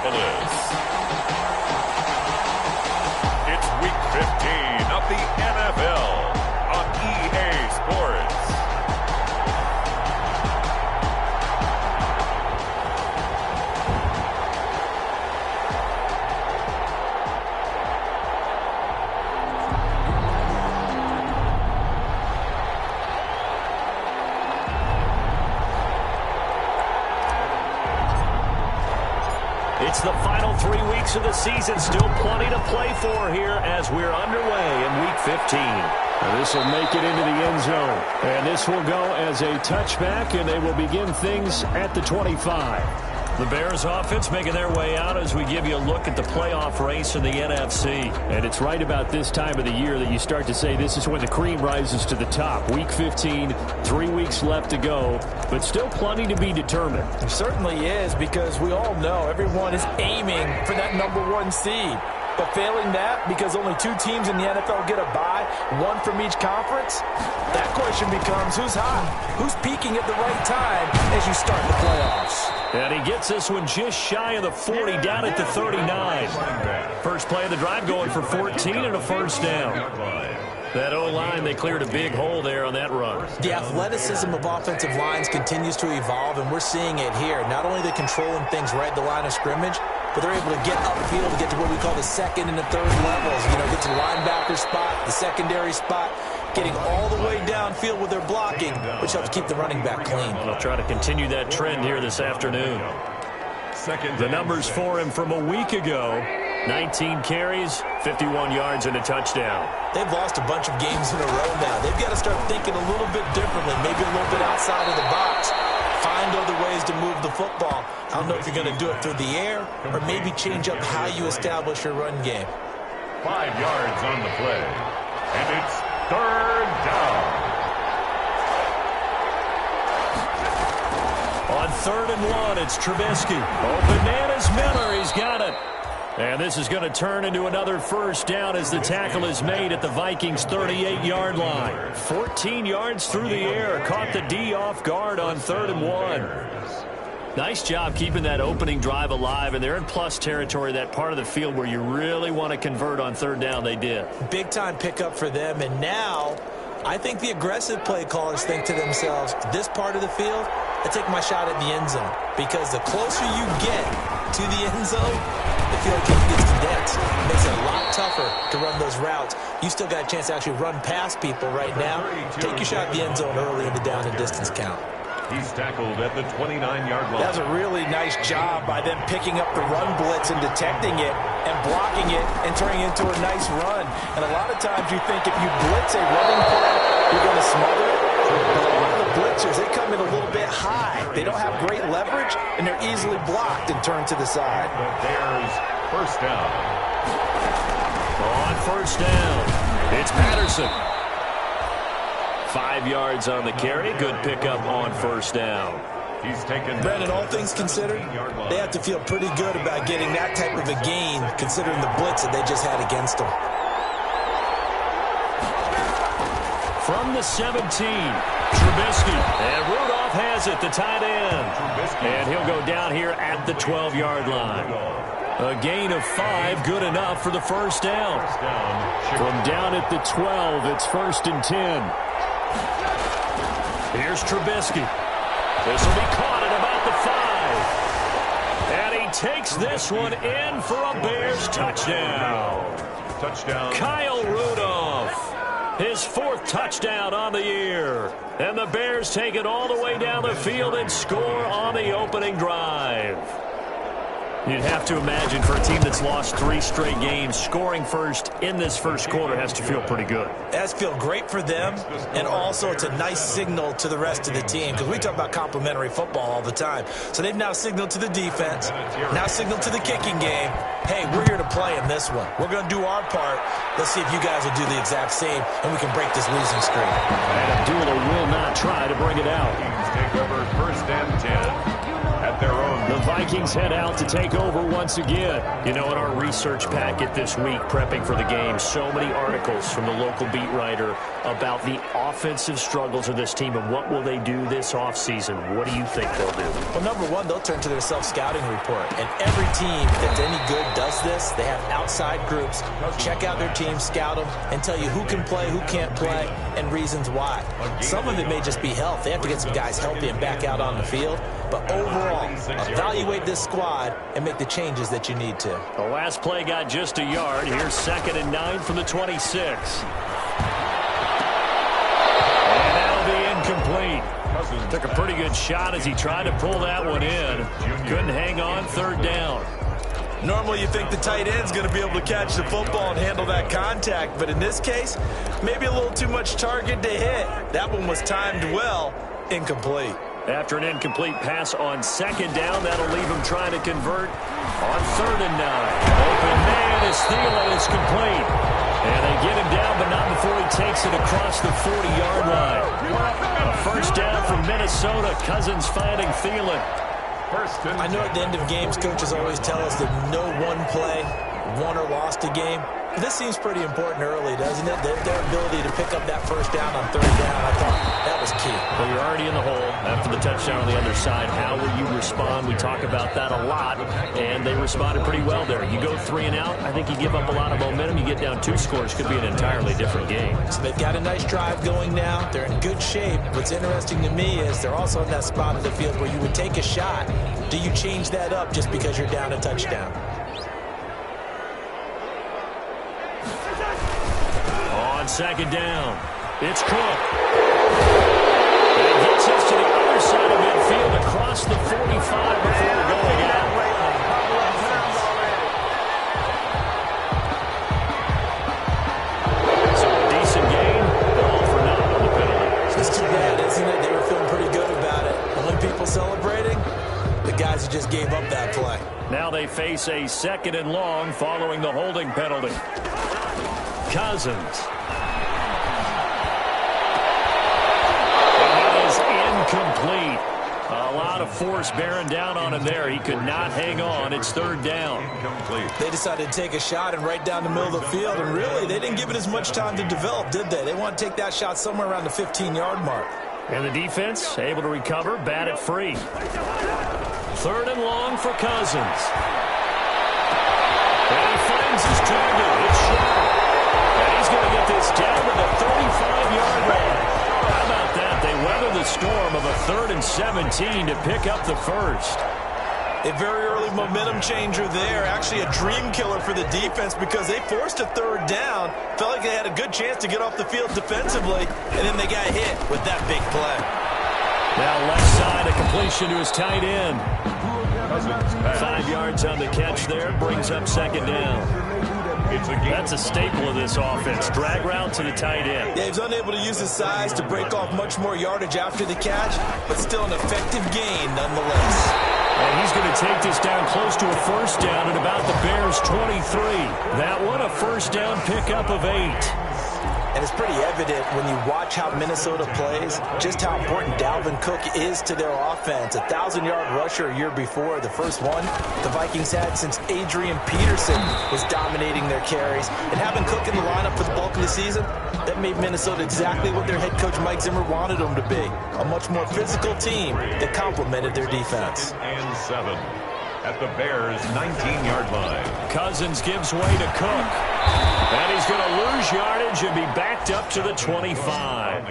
Indianapolis. It's Week 15 of the NFL on EA Sports. It's the final 3 weeks of the season. Still plenty to play for here as we're underway in Week 15. This will make it into the end zone. And this will go as a touchback, and they will begin things at the 25. The Bears offense making their way out as we give you a look at the playoff race in the NFC. And it's right about this time of the year that you start to say this is when the cream rises to the top. Week 15, 3 weeks left to go, but still plenty to be determined. It certainly is, because we all know everyone is aiming for that #1 seed. But failing that, because only 2 teams in the NFL get a bye, 1 from each conference, that question becomes who's hot? Who's peaking at the right time as you start the playoffs? And he gets this one just shy of the 40, down at the 39. First play of the drive going for 14 and a first down. That O-line, they cleared a big hole there on that run. The athleticism of offensive lines continues to evolve, and we're seeing it here. Not only are they controlling things right at the line of scrimmage, but they're able to get upfield to get to what we call the second and the third levels. You know, get to the linebacker spot, the secondary spot, getting all the way downfield with their blocking, which helps keep the running back clean. They'll try to continue that trend here this afternoon. The numbers for him from a week ago: 19 carries, 51 yards, and a touchdown. They've lost a bunch of games in a row now. They've got to start thinking a little bit differently, maybe a little bit outside of the box. Find other ways to move the football. I don't know if you're going to do it through the air or maybe change up how you establish your run game. 5 yards on the play, and it's 3rd down. On 3rd and 1, it's Trubisky. Open man is Miller. He's got it. And this is going to turn into another first down as the tackle is made at the Vikings' 38-yard line. 14 yards through the air. Caught the D off guard on 3rd and 1. Nice job keeping that opening drive alive, and they're in plus territory, that part of the field where you really want to convert on 3rd down. They did. Big-time pickup for them, and now I think the aggressive play callers think to themselves, this part of the field, I take my shot at the end zone, because the closer you get to the end zone, the field gets condensed. It makes it a lot tougher to run those routes. You still got a chance to actually run past people right now. Take your shot at the end zone early in the down and distance count. He's tackled at the 29-yard line. That was a really nice job by them picking up the run blitz and detecting it and blocking it and turning it into a nice run. And a lot of times you think if you blitz a running play, you're going to smother it. But a lot of the blitzers, they come in a little bit high. They don't have great leverage, and they're easily blocked and turned to the side. The Bears first down. On first down, it's Patterson. 5 yards on the carry. Good pickup on first down. He's taken. Brandon, all things considered, they have to feel pretty good about getting that type of a gain, considering the blitz that they just had against them. From the 17, Trubisky. And Rudolph has it, the tight end. And he'll go down here at the 12-yard line. A gain of 5, good enough for the first down. From down at the 12, it's 1st and 10. Here's Trubisky. This will be caught at about the 5. And he takes this one in for a Bears touchdown. Touchdown. Kyle Rudolph. His 4th touchdown on the year. And the Bears take it all the way down the field and score on the opening drive. You'd have to imagine for a team that's lost 3 straight games, scoring first in this first quarter has to feel pretty good. It has to feel great for them, and also it's a nice signal to the rest of the team, because we talk about complementary football all the time. So they've now signaled to the defense, now signaled to the kicking game, hey, we're here to play in this one. We're going to do our part. Let's see if you guys will do the exact same, and we can break this losing streak. And Abdullah will not try to bring it out. Take over 1st and 10 at their own. The Vikings head out to take over once again. You know, in our research packet this week, prepping for the game, so many articles from the local beat writer about the offensive struggles of this team and what will they do this offseason. What do you think they'll do? Well, number one, they'll turn to their self-scouting report. And every team that's any good does this. They have outside groups, check out their team, scout them, and tell you who can play, who can't play, and reasons why. Some of it may just be health. They have to get some guys healthy and back out on the field. But overall, evaluate this squad and make the changes that you need to. The last play got just a yard. Here's 2nd and 9 from the 26. And that'll be incomplete. Took a pretty good shot as he tried to pull that one in. Couldn't hang on, 3rd down. Normally you think the tight end's going to be able to catch the football and handle that contact, but in this case, maybe a little too much target to hit. That one was timed well, incomplete. After an incomplete pass on 2nd down, that'll leave him trying to convert on 3rd and 9. Open man is Thielen is complete. And they get him down, but not before he takes it across the 40-yard line. A 1st down from Minnesota. Cousins finding Thielen. I know at the end of games, coaches always tell us that no one play won or lost a game. This seems pretty important early, doesn't it? Their ability to pick up that 1st down on 3rd down, I thought that was key. Well, you're already in the hole after the touchdown on the other side. How will you respond? We talk about that a lot, and they responded pretty well there. You go 3 and out, I think you give up a lot of momentum. You get down 2 scores, could be an entirely different game. So they've got a nice drive going now. They're in good shape. What's interesting to me is they're also in that spot of the field where you would take a shot. Do you change that up just because you're down a touchdown? On 2nd down, it's Cook. And he gets us to the other side of midfield across the 45 before going out. So a decent game, but all for naught on the penalty. It's too bad, isn't it? They were feeling pretty good about it. And when people celebrating, the guys who just gave up that play. Now they face a 2nd and long following the holding penalty. Cousins. Complete. A lot of force bearing down on him there. He could not hang on. It's 3rd down. Incomplete. They decided to take a shot and right down the middle of the field, and really, they didn't give it as much time to develop, did they? They want to take that shot somewhere around the 15-yard mark. And the defense able to recover, bat it free. 3rd and long for Cousins. And he finds his target. It's short. And he's going to get this down to the 35-yard line. How about that? They weather the storm of a 3rd and 17 to pick up the 1st. A very early momentum changer there. Actually a dream killer for the defense because they forced a 3rd down. Felt like they had a good chance to get off the field defensively, and then they got hit with that big play. Now left side, a completion to his tight end. 5 yards on the catch there. Brings up 2nd down. That's a staple of this offense. Drag route to the tight end. Yeah, he's unable to use his size to break off much more yardage after the catch, but still an effective gain nonetheless. And he's going to take this down close to a 1st down at about the Bears' 23. That one a 1st down pickup of 8. And it's pretty evident when you watch how Minnesota plays, just how important Dalvin Cook is to their offense. A 1,000-yard rusher a year before, the first one the Vikings had since Adrian Peterson was dominating their carries. And having Cook in the lineup for the bulk of the season, that made Minnesota exactly what their head coach Mike Zimmer wanted them to be. A much more physical team that complemented their defense. And 7 at the Bears' 19-yard line. Cousins gives way to Cook. And he's going to lose yardage and be backed up to the 25.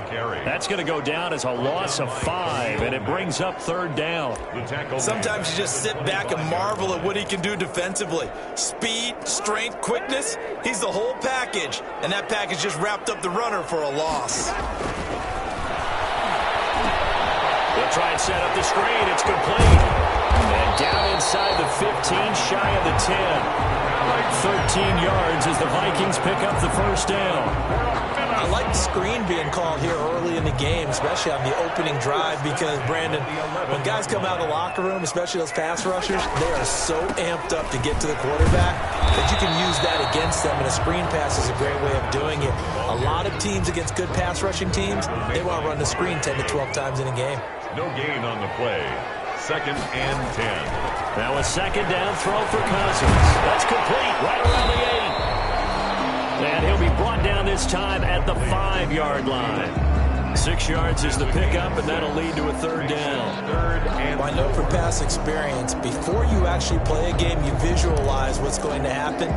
That's going to go down as a loss of 5, and it brings up 3rd down. Sometimes you just sit back and marvel at what he can do defensively. Speed, strength, quickness, he's the whole package. And that package just wrapped up the runner for a loss. They'll try and set up the screen. It's complete. And down inside the 15, shy of the 10. 13 yards as the Vikings pick up the 1st down. I like the screen being called here early in the game, especially on the opening drive, because, Brandon, when guys come out of the locker room, especially those pass rushers, they are so amped up to get to the quarterback that you can use that against them, and a screen pass is a great way of doing it. A lot of teams against good pass rushing teams, they want to run the screen 10 to 12 times in a game. No gain on the play. 2nd and 10. Now a second down throw for Cousins. That's complete right around the 8. And he'll be brought down this time at the 5-yard line. 6 yards is the pickup, and that'll lead to a 3rd down. Well, I know from past experience, before you actually play a game, you visualize what's going to happen.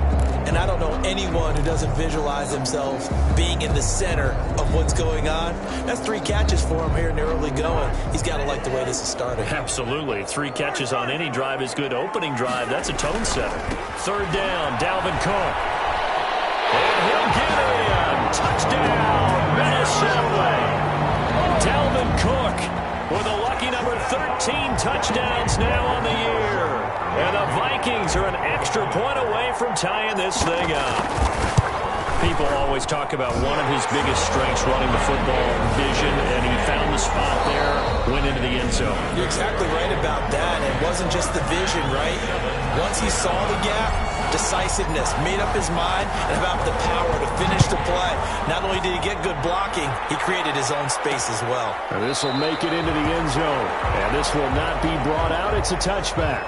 And I don't know anyone who doesn't visualize themselves being in the center of what's going on. That's 3 catches for him here in the early going. He's got to like the way this is starting. Absolutely. 3 catches on any drive is good. Opening drive, that's a tone setter. 3rd down, Dalvin Cook. And he'll get in. Touchdown, Minnesota. Dalvin Cook with a lucky number 13 touchdowns now on the year. And the Vikings are an extra point away from tying this thing up. People always talk about one of his biggest strengths, running the football, vision, and he found the spot there, went into the end zone. You're exactly right about that. It wasn't just the vision, right? Once he saw the gap, decisiveness, made up his mind, and about the power to finish the play. Not only did he get good blocking, he created his own space as well. And this will make it into the end zone. And this will not be brought out. It's a touchback.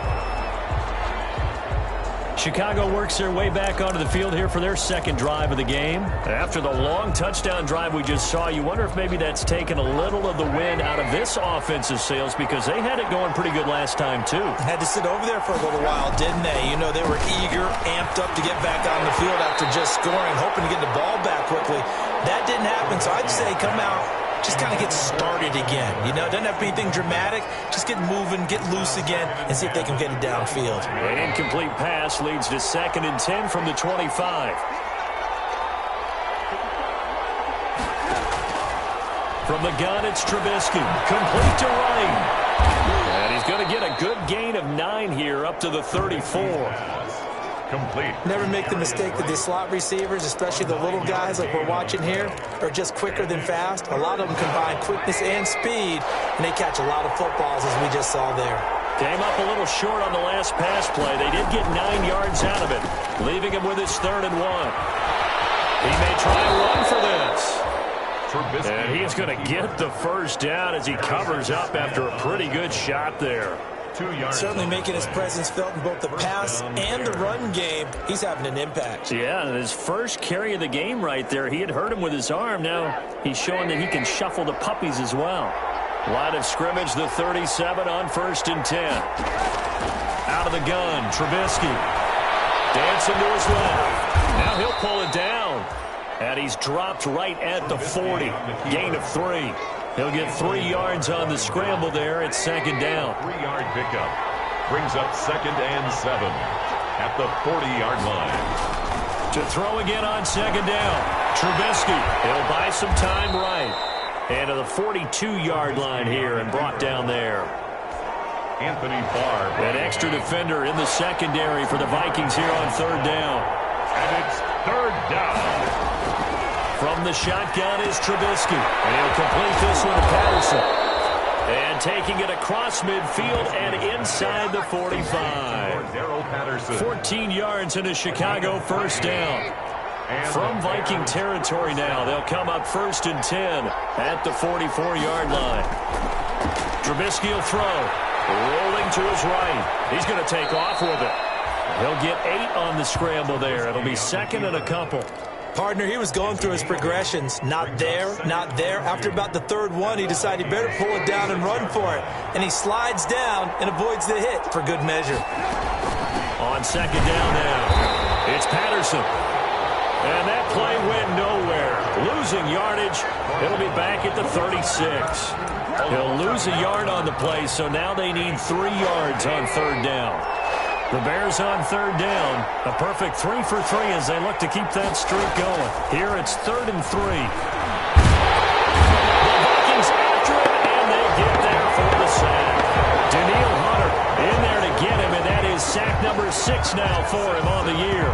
Chicago works their way back onto the field here for their 2nd drive of the game. After the long touchdown drive we just saw, you wonder if maybe that's taken a little of the wind out of this offensive sails, because they had it going pretty good last time too. Had to sit over there for a little while, didn't they? You know, they were eager, amped up to get back on the field after just scoring, hoping to get the ball back quickly. That didn't happen, so I'd say come out, just kind of get started again. You know, it doesn't have to be anything dramatic. Just get moving, get loose again, and see if they can get it downfield. An incomplete pass leads to 2nd and 10 from the 25. From the gun, it's Trubisky. Complete to Wright. And he's going to get a good gain of 9 here up to the 34. Complete. Never make the mistake that the slot receivers, especially the little guys like we're watching here, are just quicker than fast. A lot of them combine quickness and speed, and they catch a lot of footballs, as we just saw there. Came up a little short on the last pass play. They did get 9 yards out of it, leaving him with his 3rd and 1. He may try a run for this. And he's going to get the 1st down as he covers up after a pretty good shot there. 2 yards. Certainly making his presence felt in both the pass and the run game. He's having an impact. Yeah, and his first carry of the game right there, he had hurt him with his arm. Now he's showing that he can shuffle the puppies as well. Line of scrimmage, the 37 on 1st and 10. Out of the gun, Trubisky. Dancing to his left. Now he'll pull it down. And he's dropped right at the 40. Gain of 3. He'll get 3 yards on the scramble there at 2nd down. 3-yard pickup. Brings up 2nd and 7 at the 40-yard line. To throw again on 2nd down. Trubisky. He'll buy some time right. And to the 42-yard line here and brought down there. Anthony Barr. An extra defender in the secondary for the Vikings here on 3rd down. And it's 3rd down. From the shotgun is Trubisky. And he'll complete this one to Patterson. And taking it across midfield and inside the 45. 14 yards in a Chicago 1st down. From Viking territory now, they'll come up 1st and 10 at the 44-yard line. Trubisky will throw. Rolling to his right. He's going to take off with it. He'll get 8 on the scramble there. It'll be 2nd and a couple. Partner, he was going through his progressions. Not there, not there. After about the 3rd one, he decided he better pull it down and run for it. And he slides down and avoids the hit for good measure. On 2nd down now, it's Patterson. And that play went nowhere. Losing yardage. It'll be back at the 36. He'll lose a yard on the play, so now they need 3 yards on 3rd down. The Bears on 3rd down. A perfect 3 for 3 as they look to keep that streak going. Here it's 3rd and 3. The Vikings after it, and they get there for the sack. Daniil Hunter in there to get him, and that is sack number 6 now for him on the year.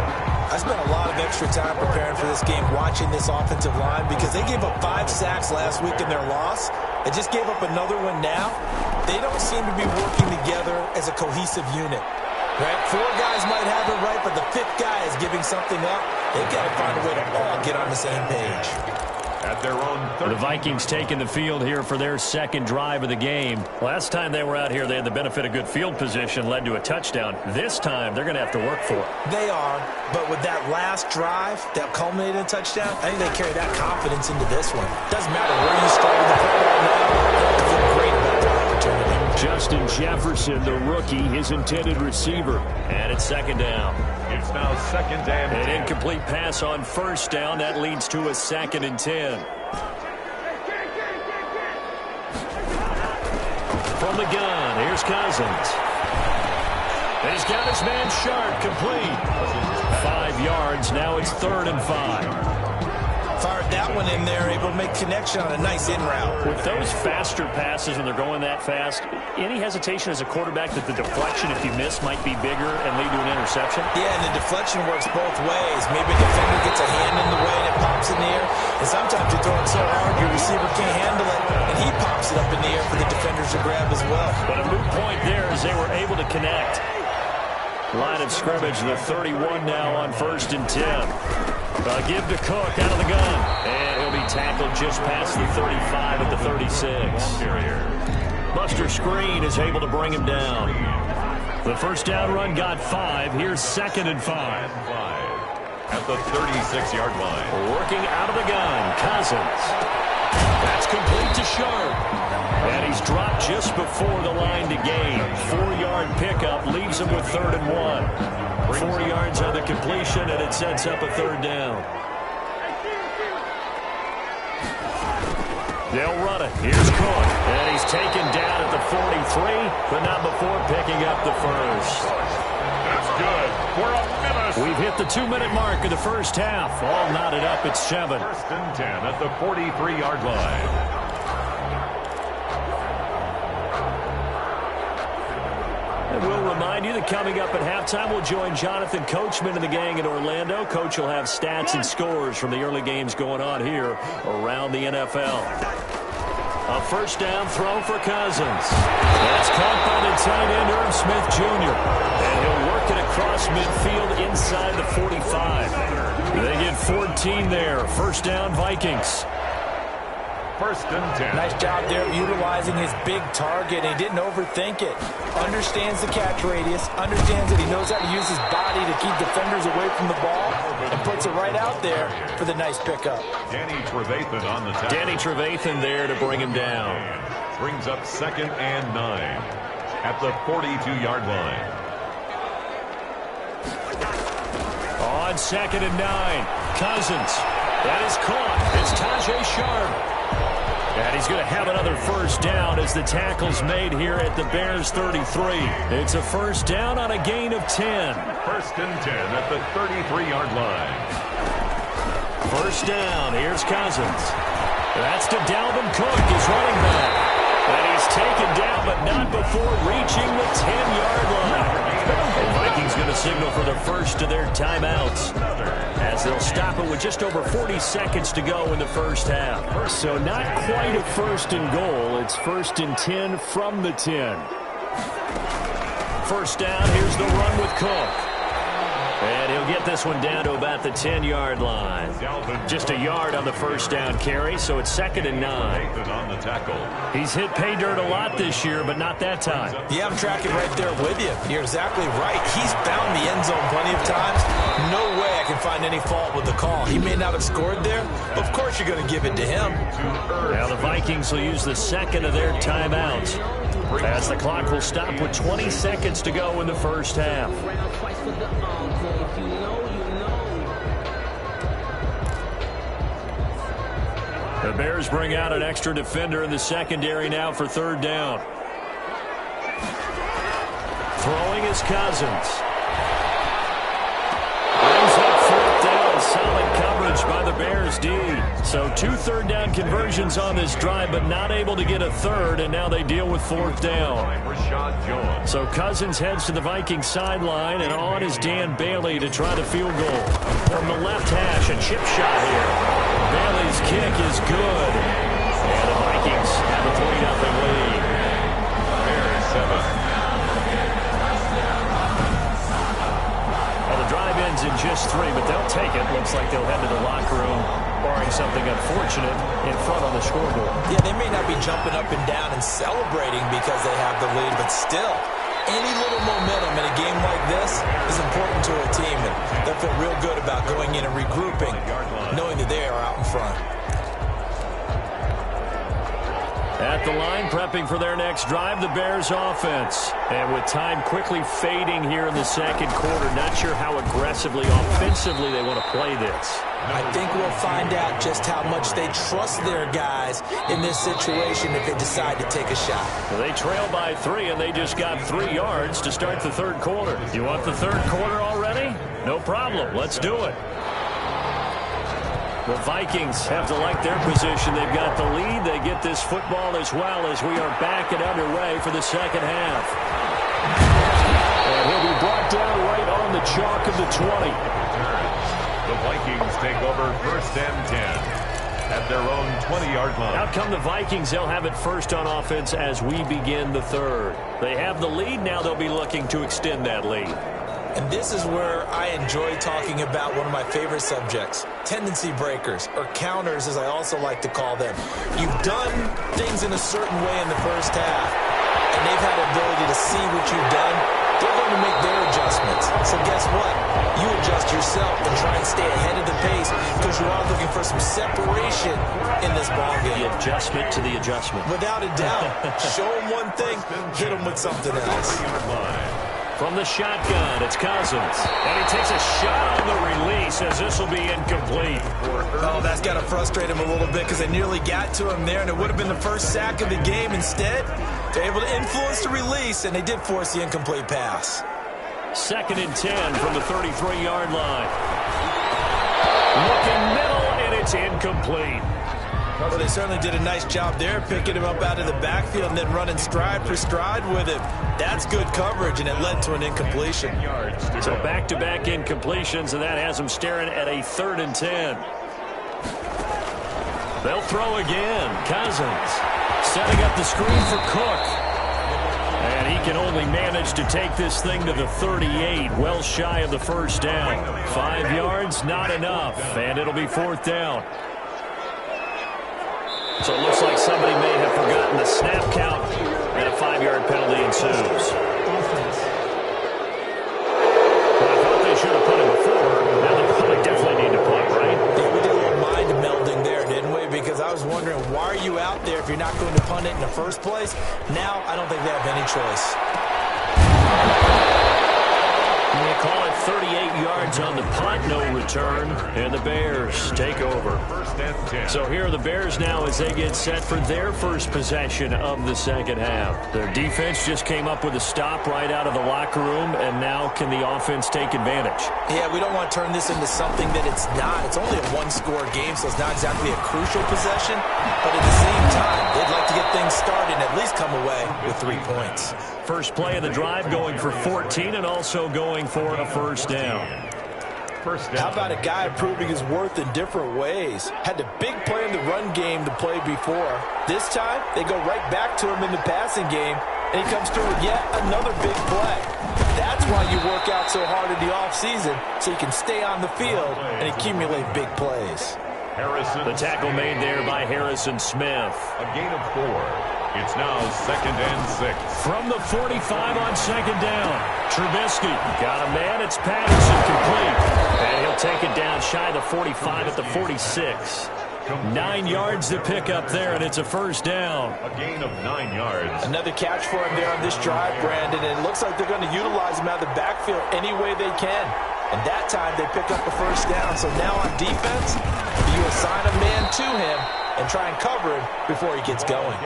I spent a lot of extra time preparing for this game, watching this offensive line, because they gave up 5 sacks last week in their loss. They just gave up another one now. They don't seem to be working together as a cohesive unit. Right? 4 guys might have it right, but the 5th guy is giving something up. They've got to find a way to all get on the same page. At their own 30. The Vikings taking the field here for their second drive of the game. Last time they were out here, they had the benefit of good field position, led to a touchdown. This time, they're going to have to work for it. They are, but with that last drive that culminated in a touchdown, I think they carry that confidence into this one. Doesn't matter where you started the play right now. They feel great about the opportunity. Justin Jefferson, the rookie, his intended receiver. And it's second down. It's now second and An 10. incomplete pass on first down. That leads to a 2nd and 10. From the gun, here's Cousins. And he's got his man Sharp complete. 5 yards. Now it's 3rd and 5. Fired that one in there, able to make connection on a nice in route. With those faster passes when they're going that fast, any hesitation as a quarterback that the deflection, if you miss, might be bigger and lead to an interception? Yeah, and the deflection works both ways. Maybe a defender gets a hand in the way and it pops in the air. And sometimes you throw it so hard your receiver can't handle it, and he pops it up in the air for the defenders to grab as well. But a moot point there as they were able to connect. Line of scrimmage, the 31 now on 1st and 10. Give to Cook out of the gun. And he'll be tackled just past the 35 at the 36. Buster Screen is able to bring him down. The first down run got 5. Here's 2nd and 5. At the 36-yard line. Working out of the gun, Cousins. That's complete to Sharp. And he's dropped just before the line to gain. 4-yard pickup leaves him with 3rd and 1. 4 yards on the completion, and it sets up a 3rd down. They'll run it. Here's Cook. And he's taken down at the 43, but not before picking up the first. That's good. We're a minute. We've hit the 2-minute mark of the first half. All knotted up at 7. 1st and 10 at the 43-yard line. And we'll remind you that coming up at halftime, we'll join Jonathan Coachman and the gang in Orlando. Coach will have stats and scores from the early games going on here around the NFL. A first down throw for Cousins. That's caught by the tight end, Irv Smith Jr. And he'll work it across midfield inside the 45. They get 14 there. First down, Vikings. 1st and 10. Nice job there of utilizing his big target. He didn't overthink it. Understands the catch radius. Understands that he knows how to use his body to keep defenders away from the ball. And puts it right out there for the nice pickup. Danny Trevathan on the tackle. Danny Trevathan there to bring him down. Brings up 2nd and 9 at the 42-yard line. On 2nd and 9, Cousins. That is caught. It's Tajay Sharp. And he's going to have another first down as the tackle's made here at the Bears 33. It's a first down on a gain of 10. 1st and 10 at the 33-yard line. First down. Here's Cousins. That's to Dalvin Cook, his running back. And he's taken down, but not before reaching the 10-yard line. The Vikings going to signal for the first of their timeouts, as they'll stop it with just over 40 seconds to go in the first half. So not quite a 1st and goal. It's 1st and 10 from the 10. First down, here's the run with Cook. And he'll get this one down to about the 10-yard line. Just a yard on the first down carry, so it's 2nd and 9. On the tackle. He's hit pay dirt a lot this year, but not that time. Yeah, I'm tracking right there with you. You're exactly right. He's found the end zone plenty of times. No way I can find any fault with the call. He may not have scored there, but of course you're going to give it to him. Now the Vikings will use the second of their timeouts, as the clock will stop with 20 seconds to go in the first half. The Bears bring out an extra defender in the secondary now for 3rd down. Throwing is Cousins. Brings up 4th down. Solid coverage by the Bears D. So 2 third down conversions on this drive, but not able to get a third, and now they deal with 4th down. So Cousins heads to the Vikings sideline, and on is Dan Bailey to try the field goal. From the left hash, a chip shot here. Bailey's kick is good. And the Vikings have a 3-0 lead. Bears 7. Well, the drive ends wins in just 3, but they'll take it. Looks like they'll head to the locker room, barring something unfortunate, in front on the scoreboard. Yeah, they may not be jumping up and down and celebrating because they have the lead, but still, any little momentum in a game like this is important to a team, and they'll feel real good about going in and regrouping, knowing that they are out in front. At the line, prepping for their next drive, the Bears offense. And with time quickly fading here in the second quarter, not sure how aggressively, offensively they want to play this. I think we'll find out just how much they trust their guys in this situation if they decide to take a shot. Well, they trail by 3, and they just got 3 yards to start the third quarter. You want the third quarter already? No problem. Let's do it. The Vikings have to like their position. They've got the lead. They get this football as well as we are back and underway for the second half. And he'll be brought down right on the chalk of the 20. The Vikings take over 1st and 10 at their own 20-yard line. Out come the Vikings. They'll have it first on offense as we begin the third. They have the lead. Now they'll be looking to extend that lead. And this is where I enjoy talking about one of my favorite subjects, tendency breakers, or counters as I also like to call them. You've done things in a certain way in the first half, and they've had the ability to see what you've done. They're going to make their adjustments. So guess what? You adjust yourself and try and stay ahead of the pace because you are looking for some separation in this ballgame. The adjustment to the adjustment. Without a doubt. Show them one thing, hit them with something else. From the shotgun, it's Cousins. And he takes a shot on the release as this will be incomplete. Oh, that's got to frustrate him a little bit because they nearly got to him there, and it would have been the first sack of the game. Instead, they're able to influence the release, and they did force the incomplete pass. 2nd and 10 from the 33-yard line. Looking middle, and it's incomplete. Well, they certainly did a nice job there, picking him up out of the backfield and then running stride for stride with him. That's good coverage, and it led to an incompletion. So back-to-back incompletions, and that has them staring at a 3rd and 10. They'll throw again. Cousins setting up the screen for Cook. And he can only manage to take this thing to the 38, well shy of the first down. 5 yards, not enough, and it'll be 4th down. So it looks like somebody may have forgotten the snap count, and a 5-yard penalty ensues. Well, I thought they should have put it before. Now they probably definitely need to punt, right? Yeah, we did a little mind melding there, didn't we? Because I was wondering, why are you out there if you're not going to punt it in the first place? Now I don't think they have any choice. They call it 38 yards on the punt, no return, and the Bears take over. So here are the Bears now as they get set for their first possession of the second half. Their defense just came up with a stop right out of the locker room, and now can the offense take advantage? Yeah, we don't want to turn this into something that it's not. It's only a one-score game, so it's not exactly a crucial possession, but at the same time, they'd like to get things started and at least come away with 3 points. First play of the drive going for 14 and also going for a first down. How about a guy proving his worth in different ways? Had the big play in the run game to play before. This time, they go right back to him in the passing game, and he comes through with yet another big play. That's why you work out so hard in the offseason, so you can stay on the field and accumulate big plays. The tackle made there by Harrison Smith. A gain of 4. It's now 2nd and 6. From the 45 on 2nd down. Trubisky got a man. It's Patterson complete. And he'll take it down shy of the 45 at the 46. 9 yards to pick up there, and it's a first down. A gain of 9 yards. Another catch for him there on this drive, Brandon, and it looks like they're going to utilize him out of the backfield any way they can. And that time they pick up a first down. So now on defense, you assign a man to him and try and cover him before he gets going.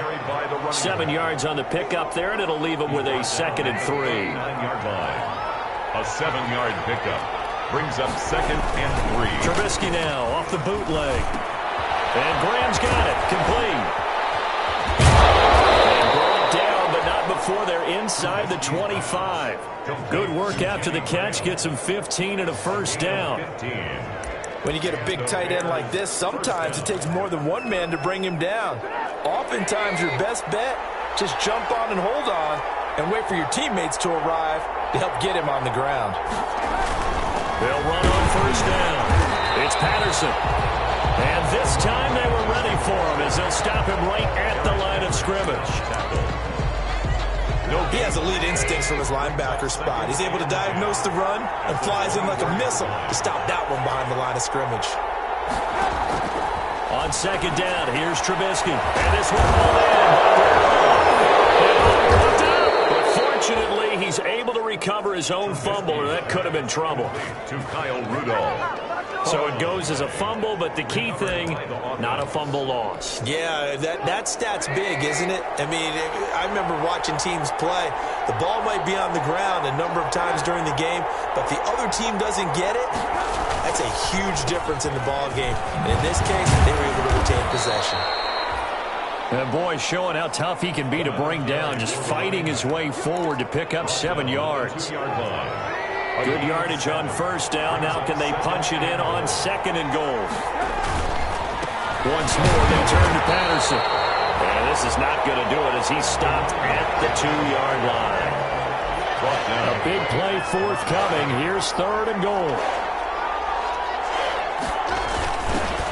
7 yards on the pickup there, and it'll leave him with a 2nd and 3. 9-yard line. A 7-yard pickup brings up 2nd and 3. Trubisky now off the bootleg. And Graham's got it. Complete. And brought down, but not before they're inside the 25. Good work after the catch. Gets him 15 and a first down. When you get a big tight end like this, sometimes it takes more than one man to bring him down. Oftentimes, your best bet, just jump on and hold on and wait for your teammates to arrive to help get him on the ground. They'll run Patterson. And this time they were ready for him as they'll stop him right at the line of scrimmage. He has elite instincts from his linebacker spot. He's able to diagnose the run and flies in like a missile to stop that one behind the line of scrimmage. On second down, here's Trubisky. And this one pulled in. But fortunately, he's able to recover his own fumble, or that could have been trouble. To Kyle Rudolph. So it goes as a fumble, but the key thing, not a fumble loss. Yeah, that stat's big, isn't it? I mean, I remember watching teams play. The ball might be on the ground a number of times during the game, but the other team doesn't get it. That's a huge difference in the ball game. And in this case, they were able to retain possession. And boy, showing how tough he can be to bring down, just fighting his way forward to pick up 7 yards. Good yardage on first down. Now can they punch it in on second and goal? Once more, they turn to Patterson. And this is not going to do it as he's stopped at the 2-yard line. A big play forthcoming. Here's third and goal.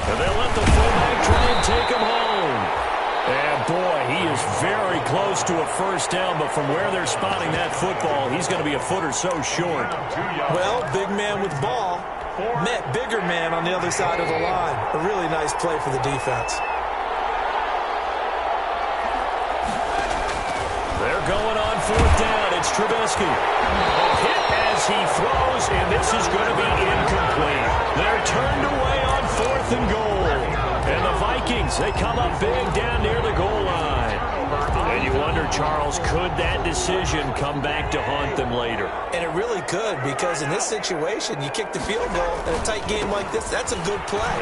And they'll let the fullback try and take him home. And, boy, he is very close to a first down, but from where they're spotting that football, he's going to be a foot or so short. Well, big man with ball met bigger man on the other side of the line. A really nice play for the defense. They're going on fourth down. It's Trubisky. Hit as he throws, and this is going to be incomplete. They're turned away on fourth and goal. And the Vikings, they come up big down near the goal line. And you wonder, Charles, could that decision come back to haunt them later? And it really could, because in this situation, you kick the field goal in a tight game like this, that's a good play.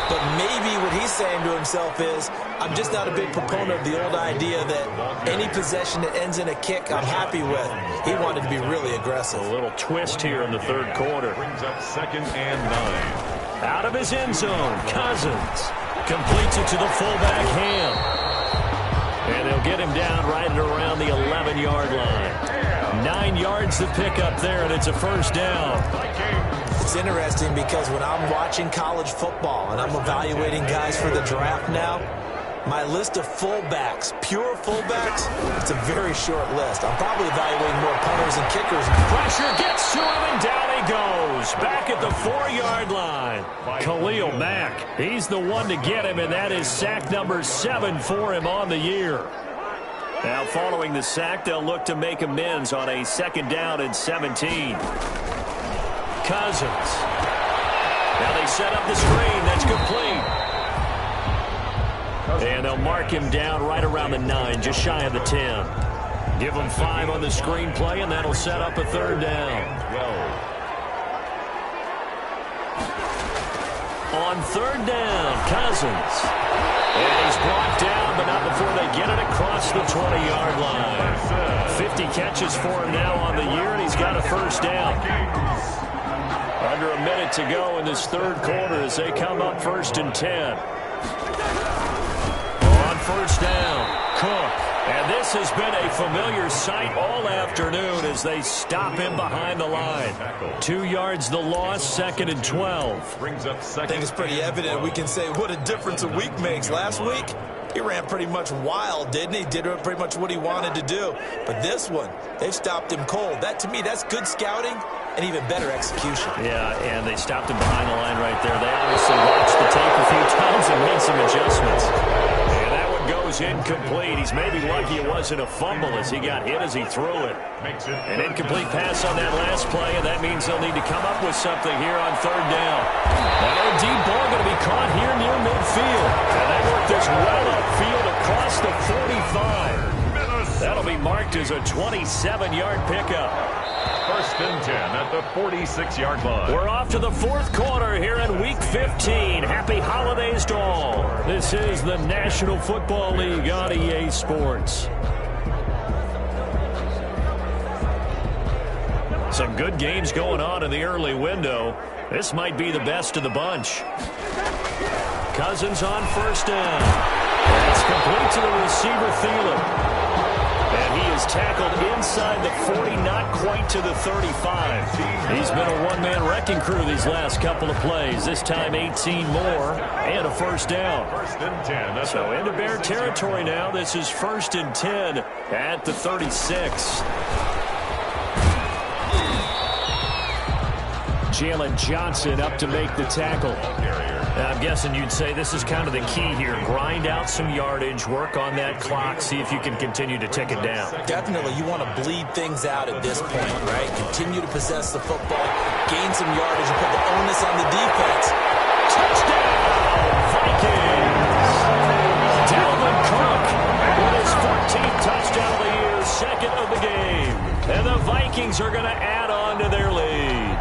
But maybe what he's saying to himself is, I'm just not a big proponent of the old idea that any possession that ends in a kick I'm happy with. He wanted to be really aggressive. A little twist here in the third quarter. Brings up 2nd and 9. Out of his end zone, Cousins completes it to the fullback, Ham. And they'll get him down right at around the 11-yard line. 9 yards to pick up there, and it's a first down. It's interesting because when I'm watching college football and I'm evaluating guys for the draft now, my list of fullbacks, pure fullbacks, it's a very short list. I'm probably evaluating more punters and kickers. Pressure gets to him, and down he goes. Back at the 4-yard line. Khalil Mack, he's the one to get him, and that is sack number 7 for him on the year. Now, following the sack, they'll look to make amends on a 2nd down and 17. Cousins. Now they set up the screen. That's complete. And they'll mark him down right around the 9, just shy of the 10. Give him 5 on the screen play, and that'll set up a 3rd down. On 3rd down, Cousins. And he's brought down, but not before they get it across the 20-yard line. 50 catches for him now on the year, and he's got a first down. Under a minute to go in this third quarter as they come up 1st and 10. On first down, Cook. And this has been a familiar sight all afternoon as they stop him behind the line. 2 yards the loss, 2nd and 12. I think it's pretty evident. We can say what a difference a week makes. Last week, he ran pretty much wild, didn't he? Did pretty much what he wanted to do. But this one, they've stopped him cold. That, to me, that's good scouting and even better execution. Yeah, and they stopped him behind the line right there. They obviously watched the tape a few times and made some adjustments. And that one goes incomplete. He's maybe lucky it wasn't a fumble as he got hit as he threw it. An incomplete pass on that last play, and that means they'll need to come up with something here on 3rd down. That deep ball going to be caught here near midfield. And they work this well upfield across the 45. That'll be marked as a 27-yard pickup. 1st and 10 at the 46-yard line. We're off to the 4th quarter here in Week 15. Happy holidays to all. This is the National Football League on EA Sports. Some good games going on in the early window. This might be the best of the bunch. Cousins on first down. It's complete to the receiver, Thielen. And he is He's tackled inside the 40, not quite to the 35. He's been a one-man wrecking crew these last couple of plays. This time 18 more and a first down. First and 10. So into Bear territory now. This is first and 10 at the 36. Jalen Johnson up to make the tackle. I'm guessing you'd say this is kind of the key here. Grind out some yardage, work on that clock, see if you can continue to tick it down. Definitely, you want to bleed things out at this point, right? Continue to possess the football, gain some yardage, and put the onus on the defense. Touchdown, Vikings! Dalvin Cook with his 14th touchdown of the year, second of the game. And the Vikings are going to add on to their lead.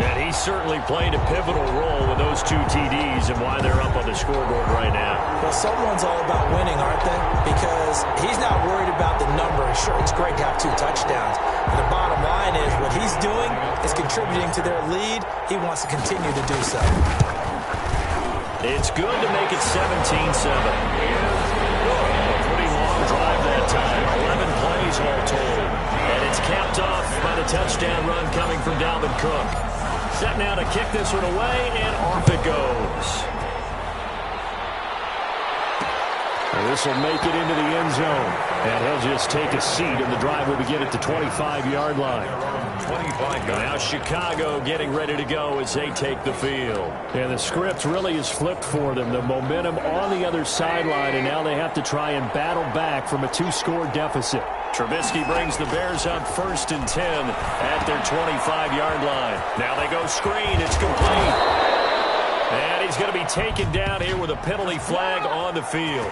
And he certainly played a pivotal role with those 2 TDs and why they're up on the scoreboard right now. Well, someone's all about winning, aren't they? Because he's not worried about the number. Sure, it's great to have 2 touchdowns. But the bottom line is what he's doing is contributing to their lead. He wants to continue to do so. It's good to make it 17-7. A pretty long drive that time. 11 plays all told. And it's capped off by the touchdown run coming from Dalvin Cook. Set now to kick this one away, and off it goes. And this will make it into the end zone. And he'll just take a seat, and the drive will begin at the 25-yard line. 25. Now Chicago getting ready to go as they take the field. And the script really is flipped for them. The momentum on the other sideline, and now they have to try and battle back from a 2-score deficit. Trubisky brings the Bears up first and 10 at their 25-yard line. Now they go screen. It's complete. And he's going to be taken down here with a penalty flag on the field.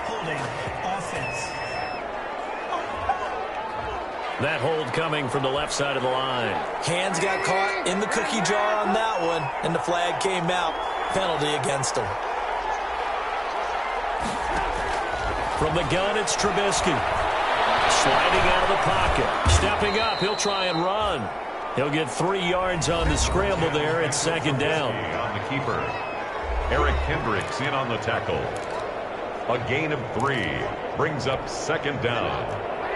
That hold coming from the left side of the line. Hands got caught in the cookie jar on that one, and the flag came out. Penalty against him. From the gun, it's Trubisky. Sliding out of the pocket. Stepping up, he'll try and run. He'll get 3 yards on the scramble there at second down. On the keeper. Eric Kendricks in on the tackle. A gain of 3 brings up second down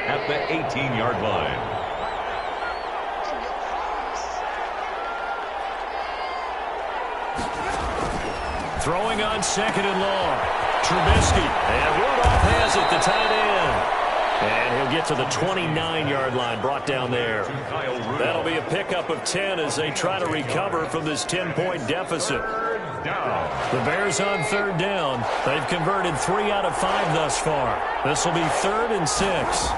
at the 18-yard line. Throwing on second and long. Trubisky. And Rudolph has it, the tight end. And he'll get to the 29-yard line, brought down there. That'll be a pickup of 10 as they try to recover from this 10-point deficit. The Bears on third down. They've converted 3 out of 5 thus far. This will be 3rd and 6.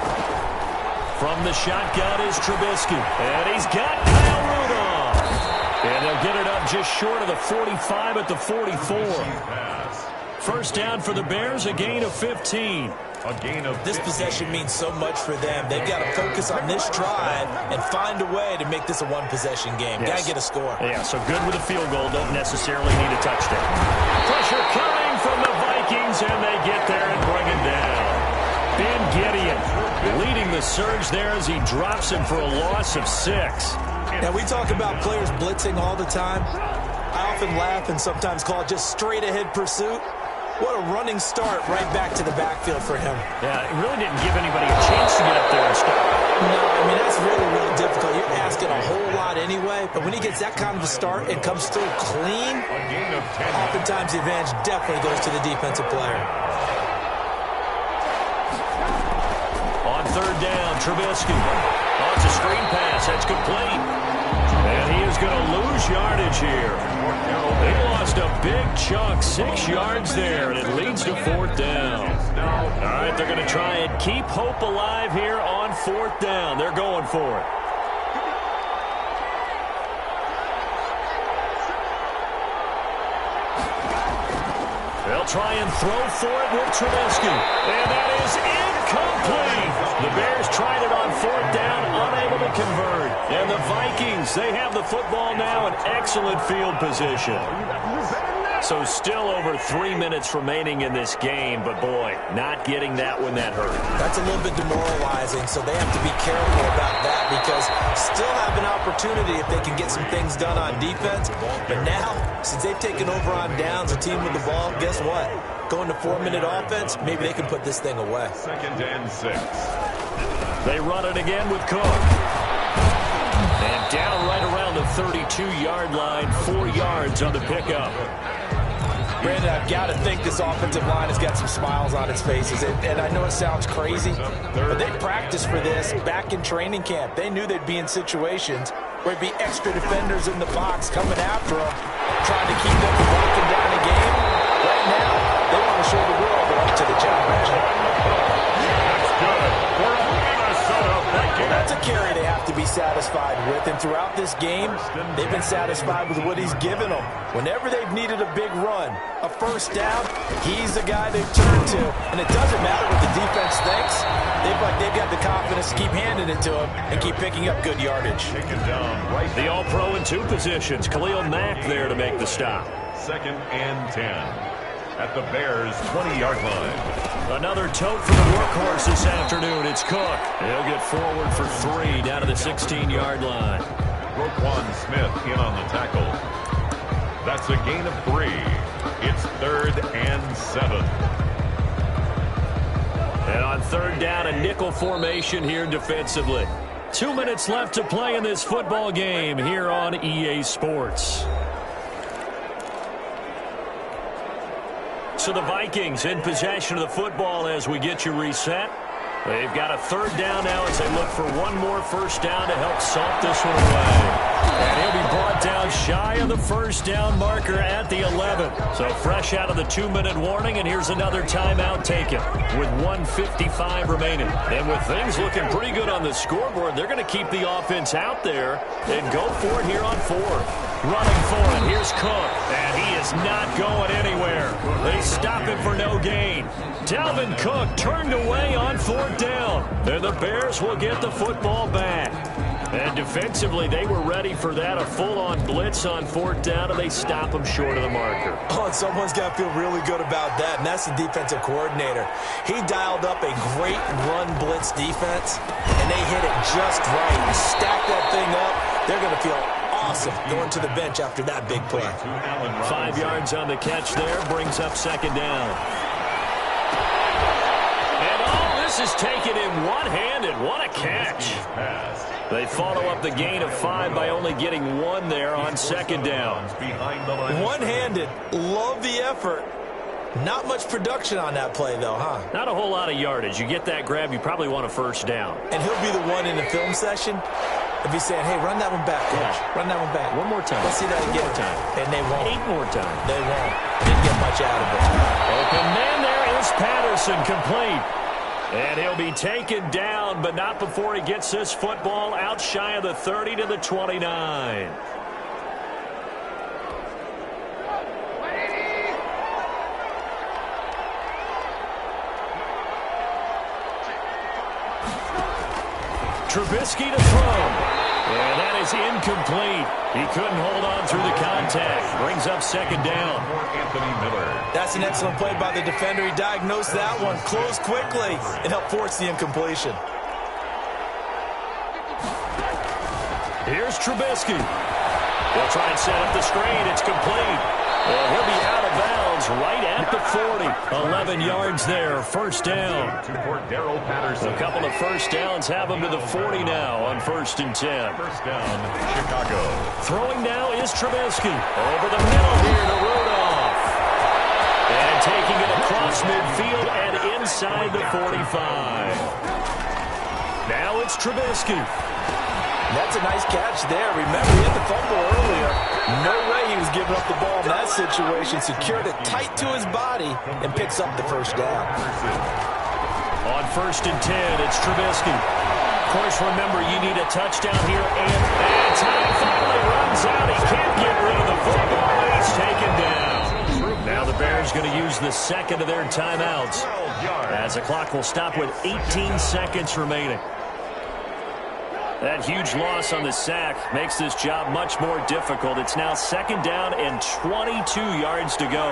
From the shotgun is Trubisky. And he's got Kyle Rudolph. And they'll get it up just short of the 45 at the 44. First down for the Bears, a gain of 15. This possession means so much for them. They've got to focus on this drive and find a way to make this a one-possession game. Yes. Got to get a score. Yeah, so good with a field goal. Don't necessarily need a touchdown. Pressure coming from the Vikings, and they get there and bring it down. Ben Gideon leading the surge there as he drops him for a loss of 6. Now, we talk about players blitzing all the time. I often laugh and sometimes call it just straight-ahead pursuit. What a running start right back to the backfield for him. Yeah, it really didn't give anybody a chance to get up there and stop. No, I mean, that's really, really difficult. You're asking a whole lot anyway, but when he gets that kind of a start and comes through clean, oftentimes the advantage definitely goes to the defensive player. On third down, Trubisky. Oh, it's a screen pass. That's complete. And he is going to lose yardage here. They lost a big chunk, 6 yards there, and it leads to 4th down. All right, they're going to try and keep hope alive here on 4th down. They're going for it. They'll try and throw for it with Trubisky. And that is incomplete. The Bears tried it on 4th down, unable to convert. And the Vikings, they have the football now in excellent field position. So still over 3 minutes remaining in this game, but boy, not getting that one that hurt. That's a little bit demoralizing, so they have to be careful about that because still have an opportunity if they can get some things done on defense. But now, since they've taken over on downs, a team with the ball, guess what? Going to 4-minute offense, maybe they can put this thing away. 2nd and 6. They run it again with Cook. And down right around the 32-yard line, 4 yards on the pickup. Brandon, I've got to think this offensive line has got some smiles on its faces. And I know it sounds crazy, but they practiced for this back in training camp. They knew they'd be in situations where there'd be extra defenders in the box coming after them, trying to keep them from locking down a game. Right now, they want to show the world they're up to the challenge. That's good for a Minnesota Viking. That's a carry they have to be satisfied with. And throughout this game, they've been satisfied with what he's given them. Whenever they've needed a big run, a first down, he's the guy they've turned to. And it doesn't matter what the defense thinks. They've got the confidence to keep handing it to him and keep picking up good yardage. The All-Pro in 2 positions. Khalil Mack there to make the stop. 2nd and 10 at the Bears' 20-yard line. Another tote for the workhorse this afternoon. It's Cook. He'll get forward for 3 down to the 16-yard line. Roquan Smith in on the tackle. That's a gain of 3. It's 3rd and 7. And on 3rd down, a nickel formation here defensively. 2 minutes left to play in this football game here on EA Sports. So the Vikings in possession of the football as we get you reset. They've got a 3rd down now as they look for one more first down to help salt this one away. And he'll be brought down shy of the first down marker at the 11. So fresh out of the 2-minute warning, and here's another timeout taken with 1:55 remaining. And with things looking pretty good on the scoreboard, they're going to keep the offense out there and go for it here on 4th. Running for it, here's Cook, and he is not going anywhere. They stop him for no gain. Dalvin Cook turned away on 4th down. And the Bears will get the football back. And defensively, they were ready for that, a full-on blitz on 4th down, and they stop him short of the marker. Oh, and someone's got to feel really good about that, and that's the defensive coordinator. He dialed up a great run blitz defense, and they hit it just right. And stack that thing up, they're going to feel awesome going to the bench after that big play. 5 yards on the catch there, brings up 2nd down. And all this is taken in one-handed. What a catch. They follow up the gain of 5 by only getting 1 there on 2nd down. One-handed. Love the effort. Not much production on that play, though, huh? Not a whole lot of yardage. You get that grab, you probably want a first down. And he'll be the one in the film session if he's saying, hey, run that one back, coach. Yeah. Run that one back. One more time. Let's see that again. 1 more time. And they won't. 8 more times. They won't. Didn't get much out of it. Open man there is Patterson, complete. And he'll be taken down, but not before he gets this football out shy of the 30 to the 29. Trubisky to throw. And that is incomplete. He couldn't hold on through the contact. Brings up 2nd down. Anthony Miller. That's an excellent play by the defender. He diagnosed that one, closed quickly, and helped force the incompletion. Here's Trubisky. They'll try and set up the screen. It's complete. Well, he'll be out of bounds right at the 40. 11 yards there, first down. A couple of first downs have him to the 40 now on 1st and 10. First down, Chicago. Throwing now is Trubisky. Over the middle here to Rudolph. And taking it across midfield and inside the 45. Now it's Trubisky. That's a nice catch there. Remember, he had the fumble earlier. No way he was giving up the ball in that situation. Secured it tight to his body and picks up the first down. On 1st and 10, it's Trubisky. Of course, remember, you need a touchdown here. And time finally runs out. He can't get rid of the football. And it's taken down. Now the Bears going to use the 2nd of their timeouts, as the clock will stop with 18 seconds remaining. That huge loss on the sack makes this job much more difficult. It's now 2nd down and 22 yards to go.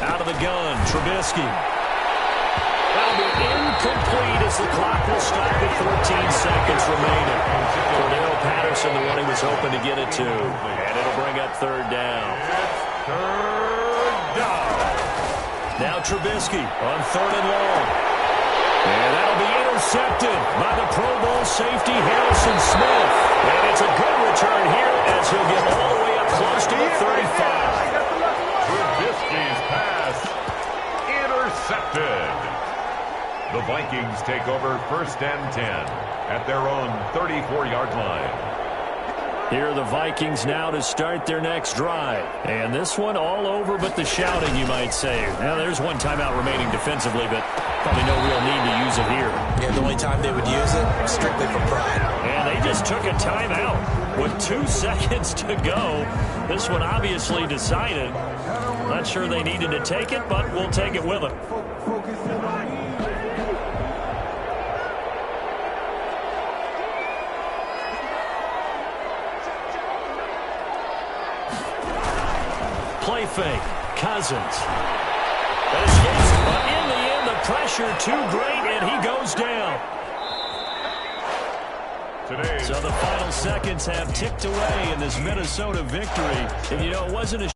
Out of the gun, Trubisky. That'll be incomplete as the clock will stop with 14 seconds remaining. Cordero Patterson, the one he was hoping to get it to. And it'll bring up 3rd down. Third down. Trubisky on 3rd and long. And that'll be intercepted by the Pro Bowl safety Harrison Smith. And it's a good return here as he'll get all the way up close to the 35. Trubisky's pass intercepted. The Vikings take over 1st and 10 at their own 34-yard line. Here are the Vikings now to start their next drive. And this one all over but the shouting, you might say. Now, there's one timeout remaining defensively, but probably no real need to use it here. Yeah, the only time they would use it, strictly for pride. And they just took a timeout with 2 seconds to go. This one obviously decided. Not sure they needed to take it, but we'll take it with them. Play fake. Cousins. Escapes, but in the end, the pressure too great, and he goes down. So the final seconds have ticked away in this Minnesota victory. And, you know, it wasn't a